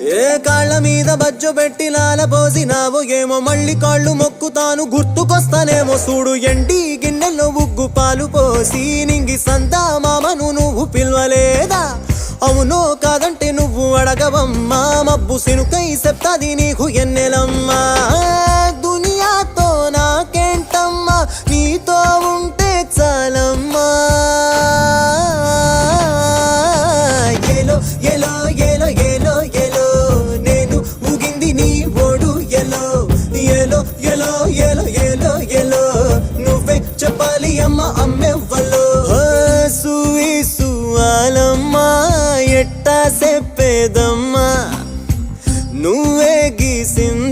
ఏ కాళ్ళ మీద బజ్జో పెట్టి లాలపోసినావో ఏమో మళ్ళీ కాళ్ళు మొక్కుతాను గుర్తుకొస్తానేమో చూడు ఎండి గిన్నెల్లో ఉగ్గు పాలు పోసి నింగి సంతా మామను నువ్వు పిలవలేదా అవునో కాదంటే నువ్వు అడగవమ్మా మబ్బు సినుకై చెప్తాది నీకు ఎన్నెలమ్మా దునియాతో నాకేంటమ్మా నీతో ఉంటే చాలమ్మా ఏలో ఏలో ఏలో ఏలో ఏలో నేను ఊగింది నీ ఓడు ఎలో ఏలో ఏలో ఏలో ఏలో ఏలో నువ్వే చెప్పాలి అమ్మ అమ్మెవ్వలో సూయి సువాలమ్మా ఎట్టా చెప్పేదమ్మా నువ్వే గీసింది